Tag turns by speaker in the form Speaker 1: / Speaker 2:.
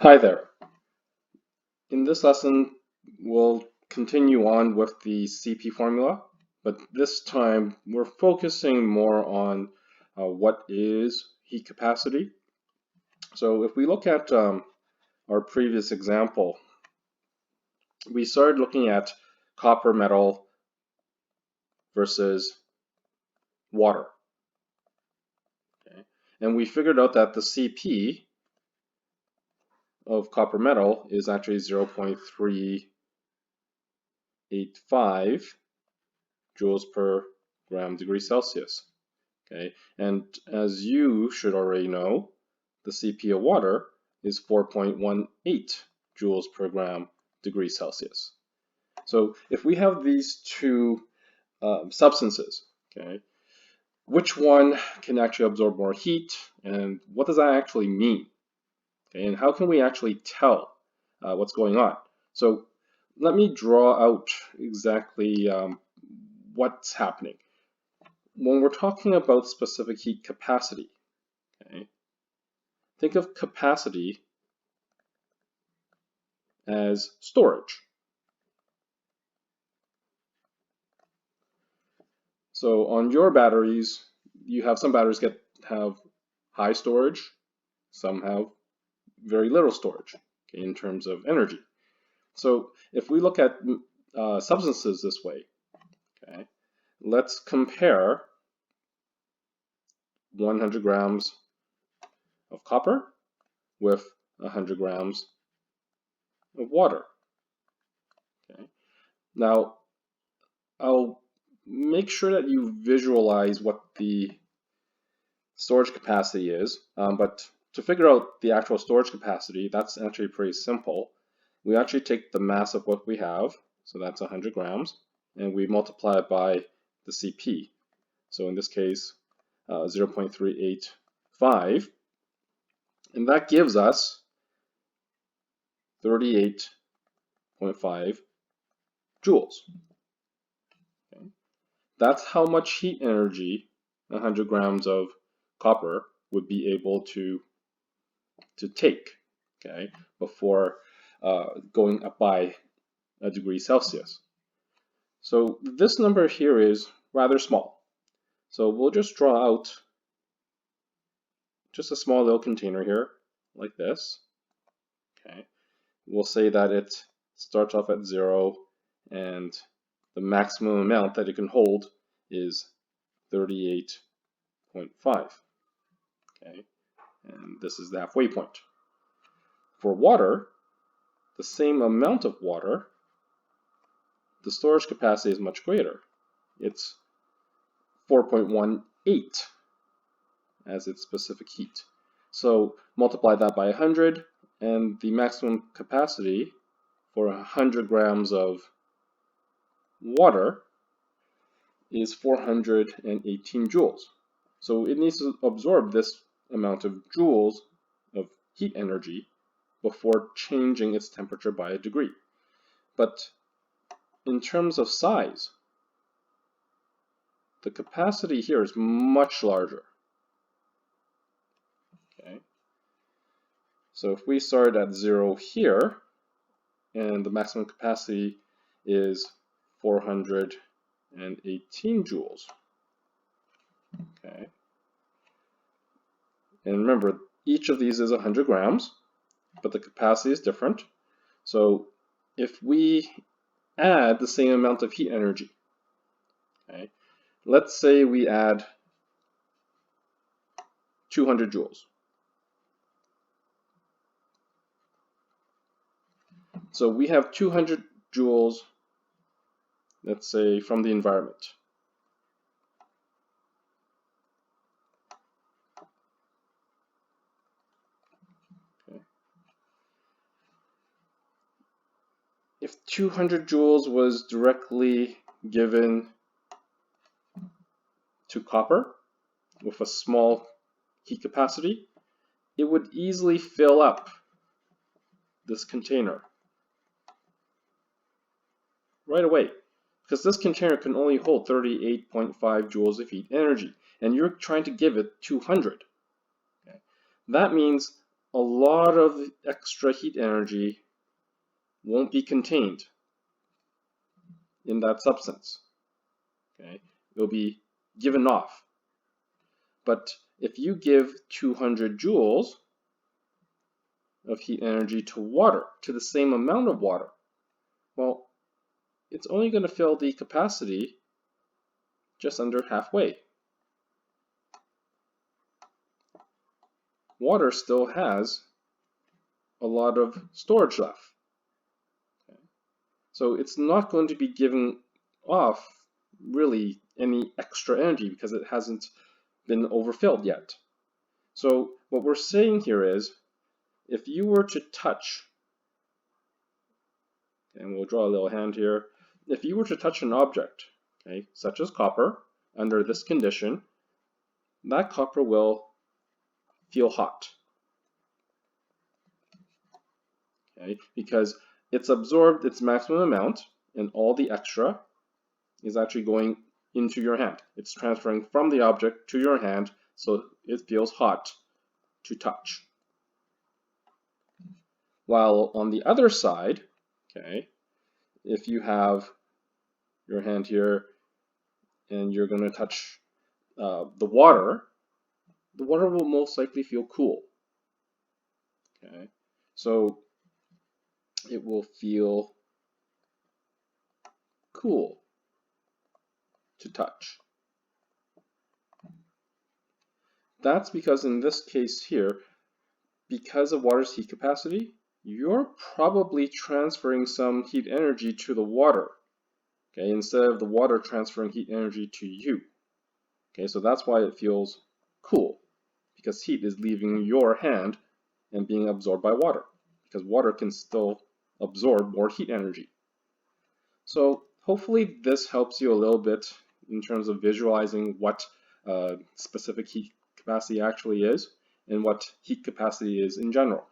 Speaker 1: Hi there. In this lesson, we'll continue on with the CP formula, but this time we're focusing more on what is heat capacity. So if we look at our previous example, we started looking at copper metal versus water. Okay? And we figured out that the CP of copper metal is actually 0.385 joules per gram degree Celsius. Okay, and as you should already know, the CP of water is 4.18 joules per gram degree Celsius. So if we have these two substances, okay, which one can actually absorb more heat, and what does that actually mean? Okay, and how can we actually tell what's going on? So let me draw out exactly what's happening. When we're talking about specific heat capacity, okay, think of capacity as storage. So on your batteries, you have some batteries have high storage, some have very little storage, okay, in terms of energy. So if we look at substances this way, okay, let's compare 100 grams of copper with 100 grams of water. Okay. Now, I'll make sure that you visualize what the storage capacity is, but to figure out the actual storage capacity, that's actually pretty simple. We actually take the mass of what we have, so that's 100 grams, and we multiply it by the CP. So in this case, 0.385, and that gives us 38.5 joules. Okay. That's how much heat energy 100 grams of copper would be able to take, okay, before going up by a degree Celsius. So this number here is rather small. So we'll just draw out just a small little container here, like this. Okay, we'll say that it starts off at 0, and the maximum amount that it can hold is 38.5. Okay, and this is the halfway point. For water, the same amount of water, the storage capacity is much greater. It's 4.18 as its specific heat. So multiply that by 100, and the maximum capacity for 100 grams of water is 418 joules. So it needs to absorb this amount of joules of heat energy before changing its temperature by a degree. But in terms of size, the capacity here is much larger. Okay. So if we start at 0 here, and the maximum capacity is 418 joules. Okay. And remember, each of these is 100 grams, but the capacity is different. So if we add the same amount of heat energy, okay, let's say we add 200 joules. So we have 200 joules, let's say, from the environment. Okay. If 200 joules was directly given to copper with a small heat capacity, it would easily fill up this container right away, because this container can only hold 38.5 joules of heat energy, and you're trying to give it 200. Okay. That means a lot of extra heat energy won't be contained in that substance. Okay, it'll be given off. But if you give 200 joules of heat energy to water, to the same amount of water, well, it's only going to fill the capacity just under halfway. Water still has a lot of storage left. Okay. So it's not going to be giving off really any extra energy because it hasn't been overfilled yet. So what we're saying here is, if you were to touch, and we'll draw a little hand here, if you were to touch an object, okay, such as copper, under this condition, that copper will feel hot. Okay, because it's absorbed its maximum amount, and all the extra is actually going into your hand. It's transferring from the object to your hand, so it feels hot to touch. While on the other side, okay, if you have your hand here and you're going to touch the water will most likely feel cool. Okay, so it will feel cool to touch. That's because in this case here, because of water's heat capacity, you're probably transferring some heat energy to the water, okay, instead of the water transferring heat energy to you. Okay, so that's why it feels cool, because heat is leaving your hand and being absorbed by water, because water can still absorb more heat energy. So hopefully this helps you a little bit in terms of visualizing what specific heat capacity actually is and what heat capacity is in general.